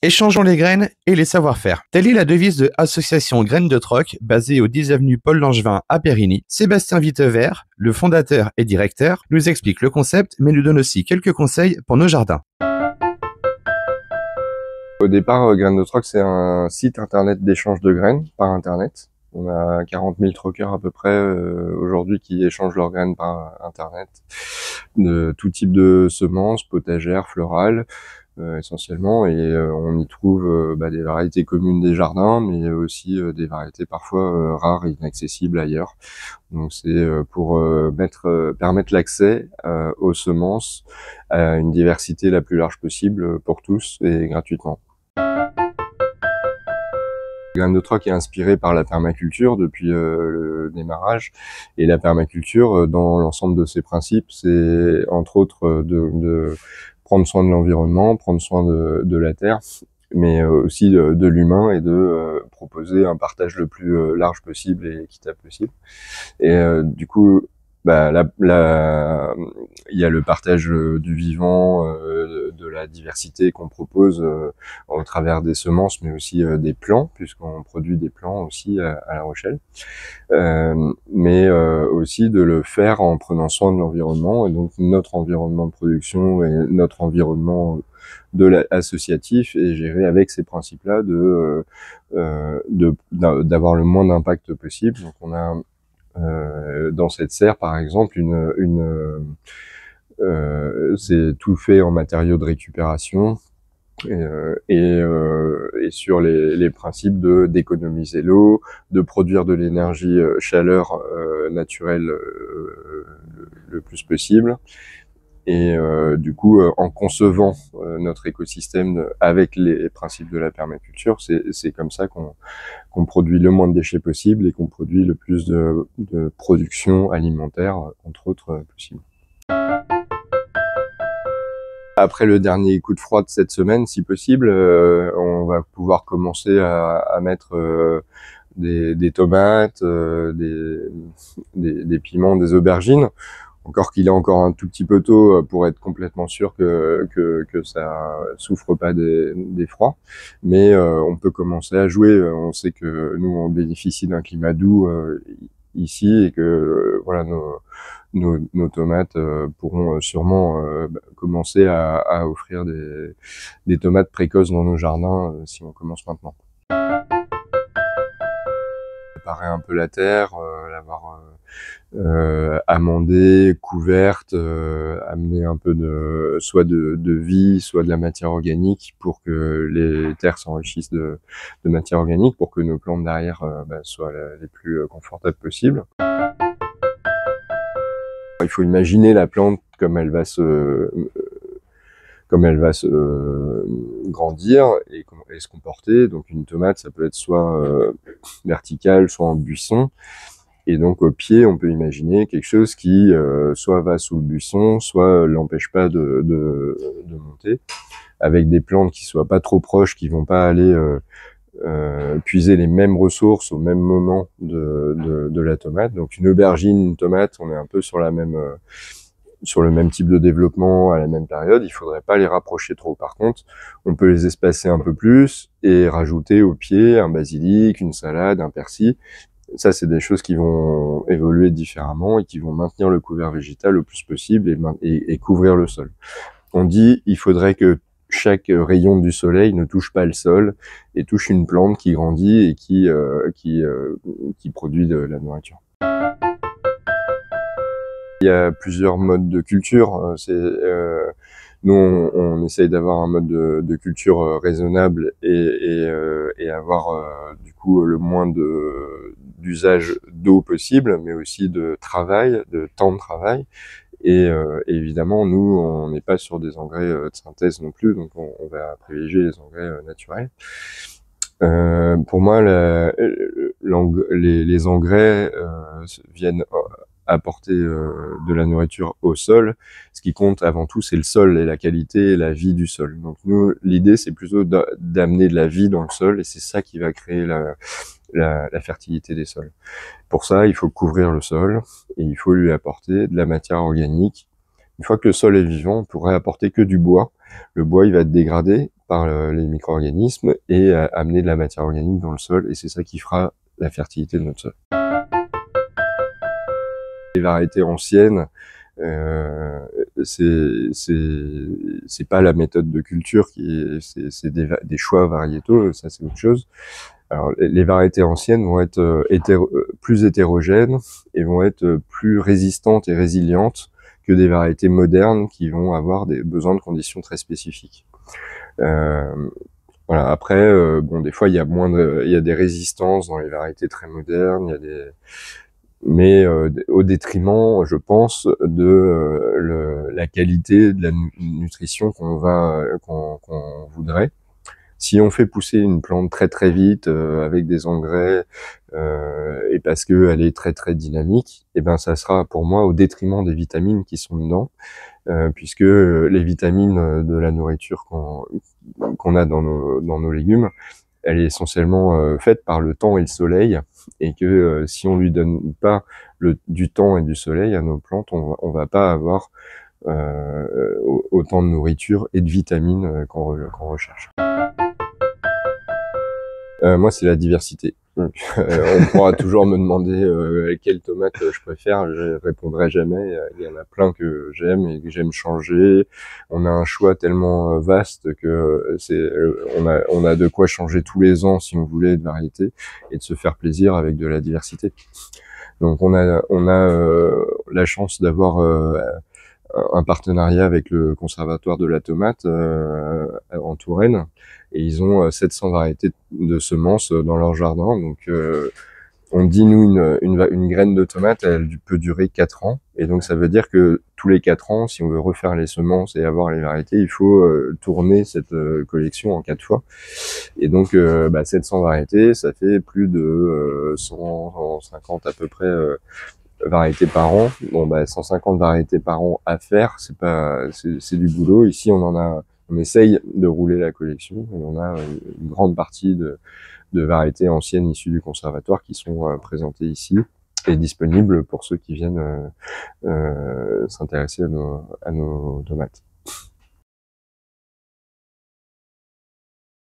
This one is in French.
Échangeons les graines et les savoir-faire. Telle est la devise de Association Graines de Troc, basée au 10 avenue Paul Langevin à Périgny. Sébastien Vitevert, le fondateur et directeur, nous explique le concept, mais nous donne aussi quelques conseils pour nos jardins. Au départ, Graines de Troc, c'est un site internet d'échange de graines par internet. On a 40 000 troqueurs à peu près aujourd'hui qui échangent leurs graines par internet, de tout type de semences, potagères, florales essentiellement, et on y trouve des variétés communes des jardins, mais aussi des variétés parfois rares et inaccessibles ailleurs. Donc c'est pour permettre l'accès aux semences à une diversité la plus large possible pour tous et gratuitement. Graines de Troc est inspiré par la permaculture depuis le démarrage, et la permaculture, dans l'ensemble de ses principes, c'est entre autres de prendre soin de l'environnement, prendre soin de la terre, mais aussi de l'humain, et de proposer un partage le plus large possible et équitable possible. Et du coup, il y a le partage du vivant, de la diversité qu'on propose au travers des semences, mais aussi des plants, puisqu'on produit des plants aussi à La Rochelle. Mais aussi de le faire en prenant soin de l'environnement, et donc notre environnement de production et notre environnement associatif est géré avec ces principes-là d'avoir le moins d'impact possible. Donc on a dans cette serre, par exemple, c'est tout fait en matériaux de récupération, et sur les principes d'économiser l'eau, de produire de l'énergie chaleur naturelle le plus possible. Et du coup, en concevant notre écosystème avec les principes de la permaculture, c'est comme ça qu'on produit le moins de déchets possible, et qu'on produit le plus de production alimentaire, entre autres, possible. Après le dernier coup de froid de cette semaine, si possible, on va pouvoir commencer à mettre des tomates, des piments, des aubergines. Encore qu'il est encore un tout petit peu tôt pour être complètement sûr que ça souffre pas des froids, mais on peut commencer à jouer. On sait que nous, on bénéficie d'un climat doux ici, et que voilà, nos tomates pourront sûrement commencer à offrir des tomates précoces dans nos jardins si on commence maintenant. Préparer un peu la terre, l'avoir amendée, couverte, amener un peu soit de vie, soit de la matière organique, pour que les terres s'enrichissent de matière organique, pour que nos plantes derrière soient les plus confortables possibles. Il faut imaginer la plante comme elle va se grandir et se comporter. Donc une tomate, ça peut être soit verticale, soit en buisson. Et donc au pied, on peut imaginer quelque chose qui soit va sous le buisson, soit l'empêche pas de monter, avec des plantes qui soient pas trop proches, qui vont pas aller puiser les mêmes ressources au même moment de la tomate. Donc une aubergine, une tomate, on est un peu sur le même type de développement à la même période. Il faudrait pas les rapprocher trop. Par contre, on peut les espacer un peu plus et rajouter au pied un basilic, une salade, un persil. Ça, c'est des choses qui vont évoluer différemment et qui vont maintenir le couvert végétal le plus possible et couvrir le sol. On dit il faudrait que chaque rayon du soleil ne touche pas le sol et touche une plante qui grandit et qui produit de la nourriture. Il y a plusieurs modes de culture. Nous, on essaye d'avoir un mode de culture raisonnable et avoir du coup le moins d'usage d'eau possible, mais aussi de temps de travail. Et évidemment, nous, on n'est pas sur des engrais de synthèse non plus, donc on va privilégier les engrais naturels. Pour moi, les engrais viennent apporter de la nourriture au sol. Ce qui compte avant tout, c'est le sol et la qualité et la vie du sol. Donc nous, l'idée, c'est plutôt d'amener de la vie dans le sol, et c'est ça qui va créer la fertilité des sols. Pour ça, il faut couvrir le sol, et il faut lui apporter de la matière organique. Une fois que le sol est vivant, on pourrait apporter que du bois. Le bois, il va être dégradé par les micro-organismes et amener de la matière organique dans le sol, et c'est ça qui fera la fertilité de notre sol. Les variétés anciennes, c'est pas la méthode de culture c'est des choix variétaux, ça c'est autre chose. Alors les variétés anciennes vont être plus hétérogènes et vont être plus résistantes et résilientes que des variétés modernes qui vont avoir des besoins de conditions très spécifiques. Voilà. Après, bon, des fois il y a des résistances dans les variétés très modernes, mais au détriment, je pense, de la qualité de la nutrition qu'on voudrait. Si on fait pousser une plante très très vite avec des engrais et parce que elle est très très dynamique, et ben ça sera pour moi au détriment des vitamines qui sont dedans, puisque les vitamines de la nourriture qu'on a dans nos légumes, elle est essentiellement faite par le temps et le soleil, et que si on lui donne pas du temps et du soleil à nos plantes, on va pas avoir autant de nourriture et de vitamines qu'on recherche. Moi, c'est la diversité. Donc, on pourra toujours me demander quelle tomate je préfère, je répondrai jamais. Il y en a plein que j'aime et que j'aime changer. On a un choix tellement vaste que on a de quoi changer tous les ans si on voulait de variété et de se faire plaisir avec de la diversité. Donc on a la chance d'avoir un partenariat avec le Conservatoire de la tomate en Touraine, et ils ont 700 variétés de semences dans leur jardin. Donc on dit, nous, une graine de tomate, elle peut durer 4 ans, et donc ça veut dire que tous les 4 ans, si on veut refaire les semences et avoir les variétés, il faut tourner cette collection en 4 fois. Et donc 700 variétés, ça fait plus de 150 à peu près variétés par an. Bon, 150 variétés par an à faire, c'est du boulot. Ici, on essaye de rouler la collection, et on a une grande partie de variétés anciennes issues du conservatoire qui sont présentées ici et disponibles pour ceux qui viennent s'intéresser à nos tomates.